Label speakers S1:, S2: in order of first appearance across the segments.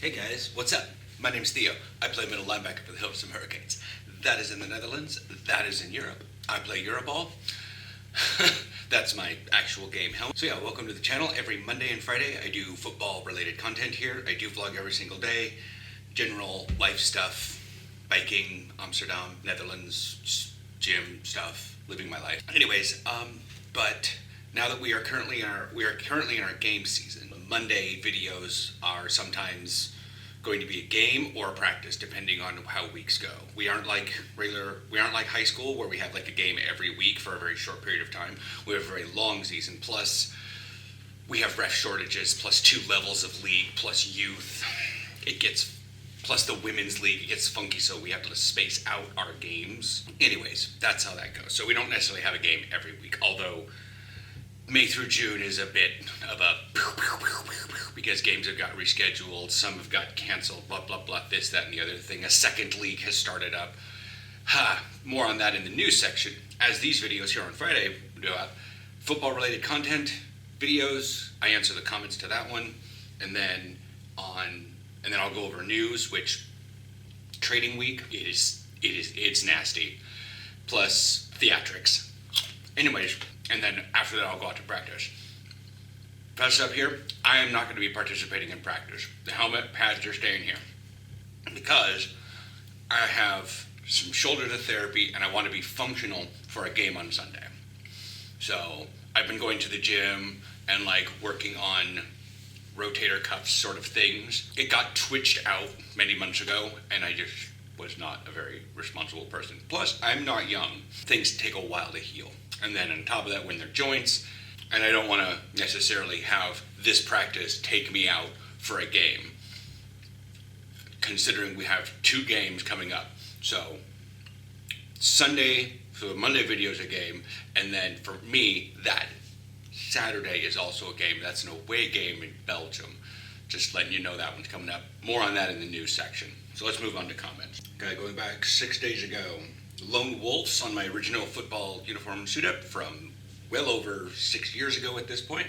S1: Hey guys, what's up? My name's Theo. I play middle linebacker for the Hilversum Hurricanes. That is in the Netherlands. That is in Europe. I play Euroball. That's my actual game helmet. So yeah, welcome to the channel. Every Monday and Friday I do football related content here. I do vlog every single day. General life stuff, biking, Amsterdam, Netherlands, gym stuff, living my life. Anyways, but now that we are currently in our game season, Monday videos are sometimes going to be a game or a practice depending on how weeks go. We aren't like high school where we have like a game every week for a very short period of time. We have a very long season, plus we have ref shortages, plus 2 levels of league, plus youth. Plus the women's league, it gets funky, so we have to space out our games. Anyways, that's how that goes. So we don't necessarily have a game every week, although May through June is a bit of a because games have got rescheduled, some have got canceled, blah, blah, blah, this, that, and the other thing. A second league has started up. More on that in the news section. As these videos here on Friday do football-related content, videos, I answer the comments to that one, and then I'll go over news, which trading week, it's nasty, plus theatrics. Anyways, and then after that I'll go out to practice. First up here, I am not going to be participating in practice. The helmet pads are staying here because I have some shoulder to therapy and I want to be functional for a game on Sunday. So I've been going to the gym and like working on rotator cuffs sort of things. It got twitched out many months ago and I just was not a very responsible person. Plus, I'm not young. Things take a while to heal. And then on top of that, when they're joints, and I don't want to necessarily have this practice take me out for a game, considering we have 2 games coming up. So Sunday, so the Monday video is a game, and then for me, that Saturday is also a game. That's an away game in Belgium. Just letting you know that one's coming up. More on that in the news section. So let's move on to comments. Okay, going back 6 days ago, Lone Wolves on my original football uniform suit up from well over 6 years ago at this point.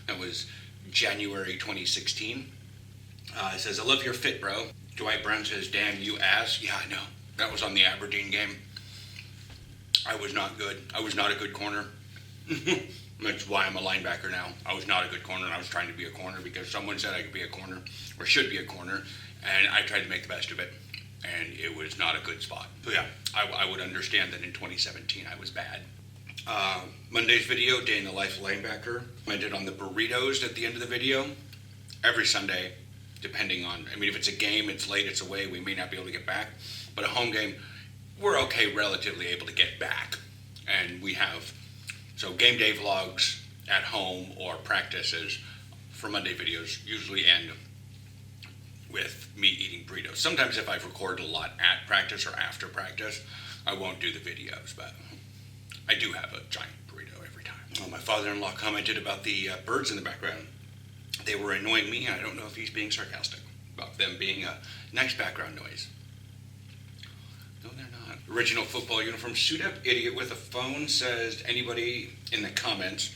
S1: That was January 2016. It says, I love your fit, bro. Dwight Brown says, damn you ass. Yeah, I know. That was on the Aberdeen game. I was not good. I was not a good corner. That's why I'm a linebacker now. I was not a good corner, and I was trying to be a corner because someone said I could be a corner, or should be a corner, and I tried to make the best of it, and it was not a good spot. So yeah, I would understand that in 2017 I was bad. Monday's video, day in the life linebacker. I did on the burritos at the end of the video. Every Sunday, depending on, if it's a game, it's late, it's away, we may not be able to get back, but a home game, we're okay, relatively able to get back, and we have, so game day vlogs at home or practices for Monday videos usually end with me eating burritos. Sometimes if I've recorded a lot at practice or after practice, I won't do the videos, but I do have a giant burrito every time. Oh, my father-in-law commented about the birds in the background. They were annoying me, and I don't know if he's being sarcastic about them being a nice background noise. No, they're not. Original football uniform suit up. Idiot with a phone says, anybody in the comments,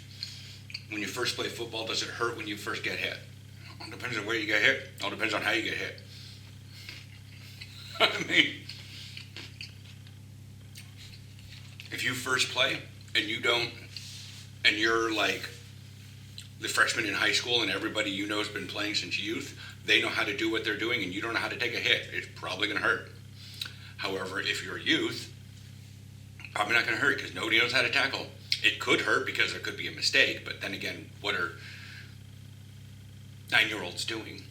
S1: when you first play football, does it hurt when you first get hit? It all depends on where you get hit. It all depends on how you get hit. If you first play and you're like the freshman in high school and everybody you know has been playing since youth, they know how to do what they're doing and you don't know how to take a hit, it's probably going to hurt. However, if you're youth, probably not going to hurt because nobody knows how to tackle. It could hurt because there could be a mistake, but then again, what are 9-year-olds doing?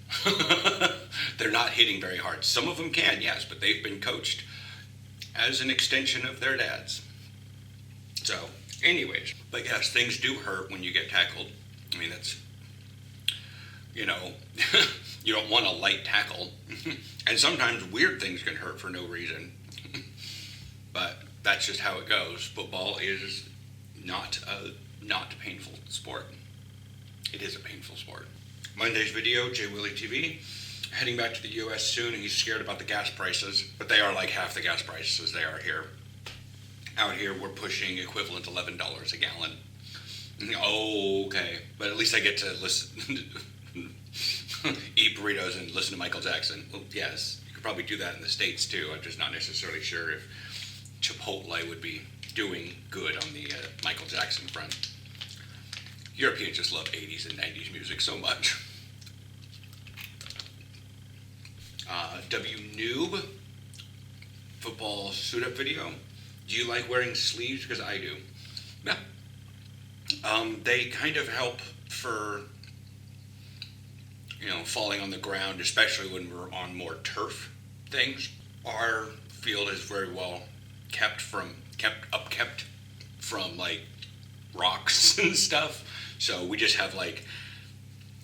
S1: They're not hitting very hard. Some of them can, yes, but they've been coached as an extension of their dads. So, anyways, but yes, things do hurt when you get tackled. That's, you don't want a light tackle. And sometimes weird things can hurt for no reason. But that's just how it goes. Football is not a not painful sport. It is a painful sport. Monday's video, J Willie TV. Heading back to the U.S. soon, and he's scared about the gas prices. But they are like half the gas prices as they are here. Out here, we're pushing equivalent $11 a gallon. Oh, okay. But at least I get to listen, eat burritos listen to Michael Jackson. Well, yes, you could probably do that in the States too. I'm just not necessarily sure if Chipotle would be doing good on the Michael Jackson front. Europeans just love 80s and 90s music so much. W-Noob, football suit-up video. Do you like wearing sleeves? Because I do. Yeah. They kind of help for, falling on the ground, especially when we're on more turf things. Our field is very well kept from like rocks and stuff. So we just have like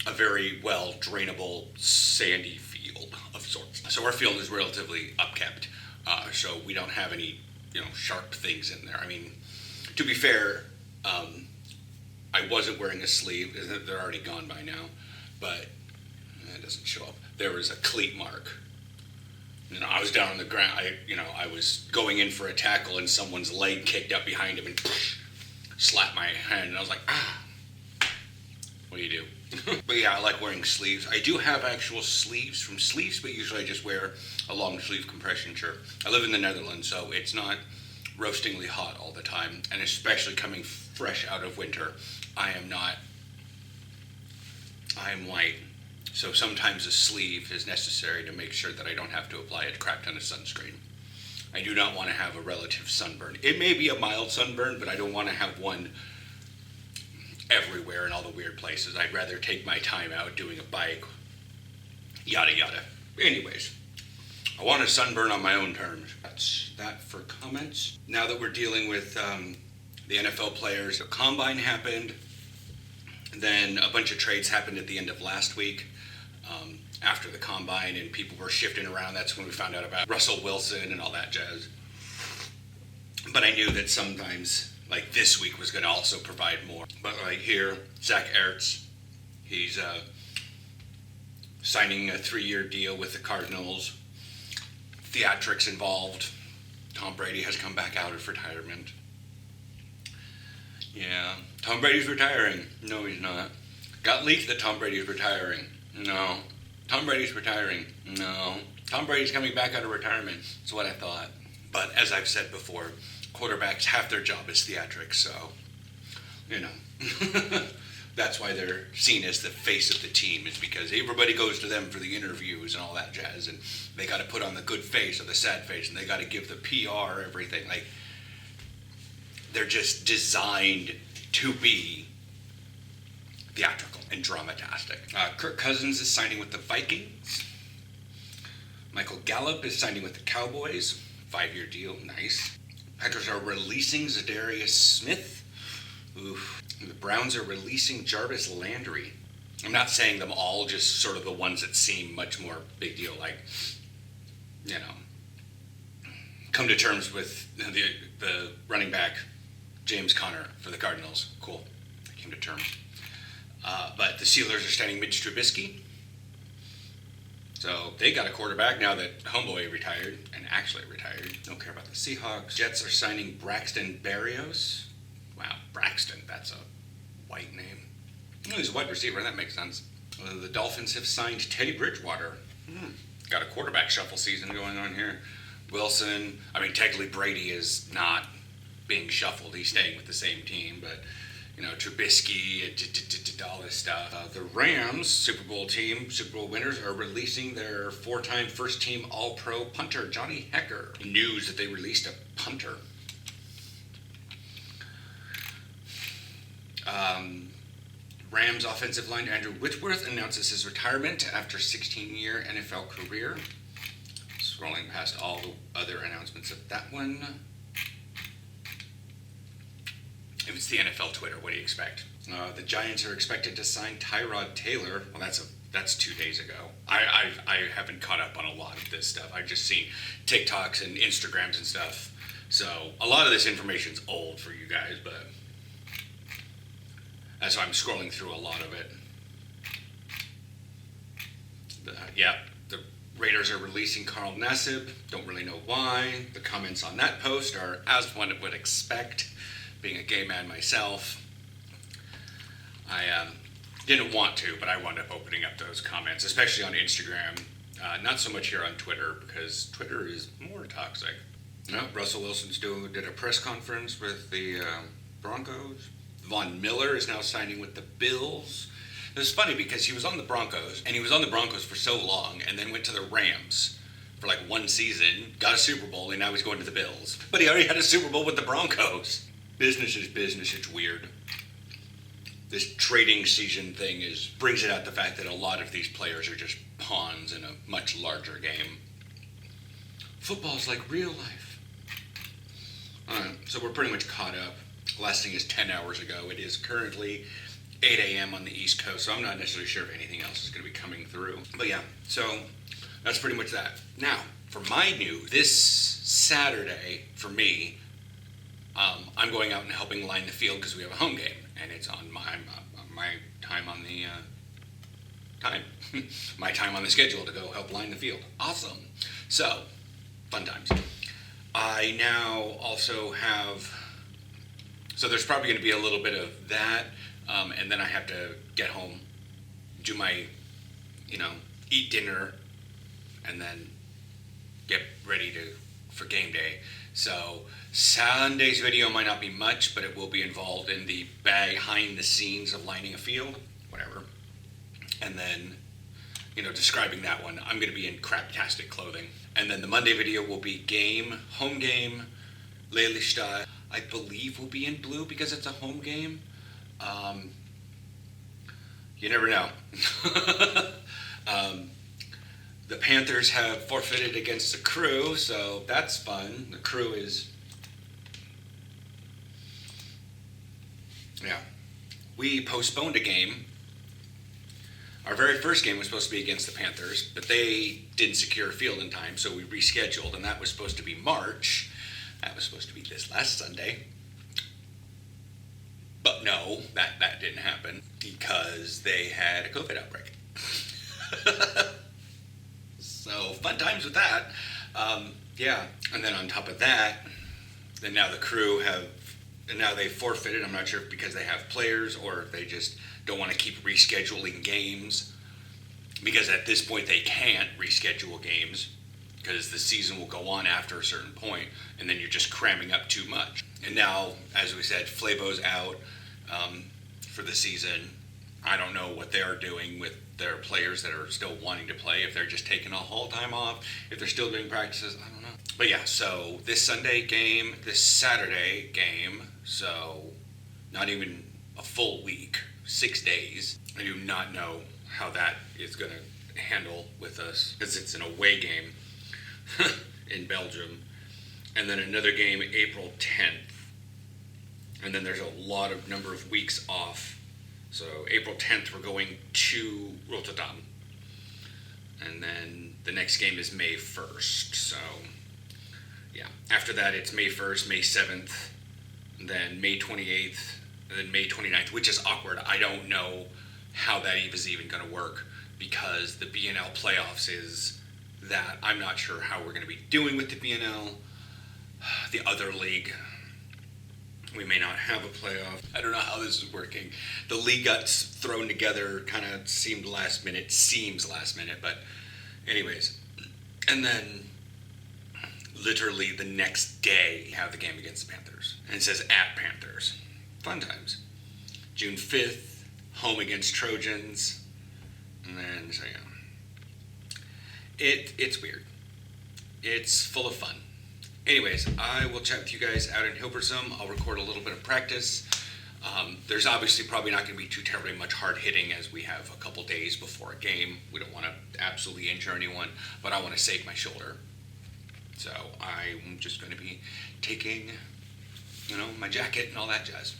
S1: a very well drainable sandy field of sorts. So our field is relatively upkept. So we don't have any, sharp things in there. I mean, to be fair, I wasn't wearing a sleeve. They're already gone by now, but it doesn't show up. There was a cleat mark. I was down on the ground. I was going in for a tackle, and someone's leg kicked up behind him and slapped my hand. And I was like, ah. What do you do? But yeah, I like wearing sleeves. I do have actual sleeves from Sleeves, but usually I just wear a long sleeve compression shirt. I live in the Netherlands, so it's not roastingly hot all the time, and especially coming fresh out of winter, I am white. So sometimes a sleeve is necessary to make sure that I don't have to apply a crap ton of sunscreen. I do not want to have a relative sunburn. It may be a mild sunburn, but I don't want to have one everywhere in all the weird places. I'd rather take my time out doing a bike, yada yada. Anyways, I want a sunburn on my own terms. That's that for comments. Now that we're dealing with the NFL players, the combine happened, then a bunch of trades happened at the end of last week. After the combine and people were shifting around, that's when we found out about Russell Wilson and all that jazz. But I knew that sometimes, like this week, was going to also provide more. But right here, Zach Ertz, he's signing a 3-year deal with the Cardinals. Theatrics involved. Tom Brady has come back out of retirement. Yeah, Tom Brady's retiring. No, he's not. Got leaked that Tom Brady's retiring. No. Tom Brady's retiring. No. Tom Brady's coming back out of retirement. That's what I thought. But as I've said before, quarterbacks, half their job is theatrics, so, that's why they're seen as the face of the team, is because everybody goes to them for the interviews and all that jazz, and they got to put on the good face or the sad face, and they got to give the PR everything. Like, they're just designed to be theatrical and dramatastic. Kirk Cousins is signing with the Vikings. Michael Gallup is signing with the Cowboys. 5-year deal, nice. Packers are releasing Zadarius Smith. Oof. And the Browns are releasing Jarvis Landry. I'm not saying them all, just sort of the ones that seem much more big deal, like, come to terms with the running back, James Conner, for the Cardinals. Cool. I came to terms. But the Steelers are signing Mitch Trubisky. So they got a quarterback now that Homeboy retired, and actually retired. Don't care about the Seahawks. Jets are signing Braxton Berrios. Wow, Braxton, that's a white name. Oh, he's a wide receiver, that makes sense. The Dolphins have signed Teddy Bridgewater. Got a quarterback shuffle season going on here. Wilson, technically Brady is not being shuffled. He's staying with the same team, but Trubisky, all this stuff. The Rams, Super Bowl winners, are releasing their 4-time first-team All-Pro punter, Johnny Hecker. News that they released a punter. Rams offensive line Andrew Whitworth announces his retirement after 16-year NFL career. Scrolling past all the other announcements of that one. If it's the NFL Twitter, what do you expect? The Giants are expected to sign Tyrod Taylor. Well, that's 2 days ago. I haven't caught up on a lot of this stuff. I've just seen TikToks and Instagrams and stuff. So a lot of this information's old for you guys, but that's why I'm scrolling through a lot of it. The Raiders are releasing Carl Nassib. Don't really know why. The comments on that post are as one would expect. Being a gay man myself, I didn't want to, but I wound up opening up those comments, especially on Instagram. Not so much here on Twitter, because Twitter is more toxic. No, Russell Wilson's did a press conference with the Broncos. Von Miller is now signing with the Bills. It was funny because he was on the Broncos, and he was on the Broncos for so long, and then went to the Rams for like one season, got a Super Bowl, and now he's going to the Bills. But he already had a Super Bowl with the Broncos. Business is business. It's weird. This trading season thing brings it out the fact that a lot of these players are just pawns in a much larger game. Football's like real life. So we're pretty much caught up. Last thing is 10 hours ago. It is currently 8 a.m. on the East Coast, so I'm not necessarily sure if anything else is going to be coming through. But yeah, so that's pretty much that. Now, for my news, this Saturday, for me, I'm going out and helping line the field because we have a home game, and it's on my time on the my time on the schedule to go help line the field. Awesome. So, fun times. I now also have, so there's probably going to be a little bit of that, and then I have to get home, do my, eat dinner, and then get ready for game day. So Sunday's video might not be much, but it will be involved in the behind the scenes of lining a field, whatever. And then, describing that one, I'm going to be in craptastic clothing. And then the Monday video will be home game, Lelystad. I believe will be in blue because it's a home game. You never know. The Panthers have forfeited against the Crew, so that's fun. The Crew is... Yeah. We postponed a game. Our very first game was supposed to be against the Panthers, but they didn't secure a field in time, so we rescheduled, and that was supposed to be March. That was supposed to be this last Sunday. But no, that didn't happen because they had a COVID outbreak. So fun times with that. Yeah, and then on top of that, then now the Crew they forfeited. I'm not sure if because they have players or if they just don't want to keep rescheduling games, because at this point they can't reschedule games because the season will go on after a certain point, and then you're just cramming up too much. And now, as we said, Flavo's out for the season. I don't know what they're doing with their players that are still wanting to play, if they're just taking a whole time off, if they're still doing practices, I don't know. But yeah, so this Saturday game, so not even a full week, 6 days. I do not know how that is going to handle with us because it's an away game in Belgium. And then another game April 10th. And then there's a number of weeks off. So April 10th, we're going to Rotterdam. And then the next game is May 1st. So, yeah. After that, it's May 1st, May 7th, and then May 28th, and then May 29th, which is awkward. I don't know how that is even going to work because the BNL playoffs is that. I'm not sure how we're going to be doing with the BNL. The other league, we may not have a playoff. I don't know how this is working. The league got thrown together, kind of seems last minute, but anyways. And then literally the next day, we have the game against the Panthers. And it says at Panthers. Fun times. June 5th, home against Trojans. And then, so yeah. It's weird. It's full of fun. Anyways, I will chat with you guys out in Hilversum. I'll record a little bit of practice. There's obviously probably not going to be too terribly much hard hitting as we have a couple days before a game. We don't want to absolutely injure anyone, but I want to save my shoulder. So I'm just going to be taking, my jacket and all that jazz.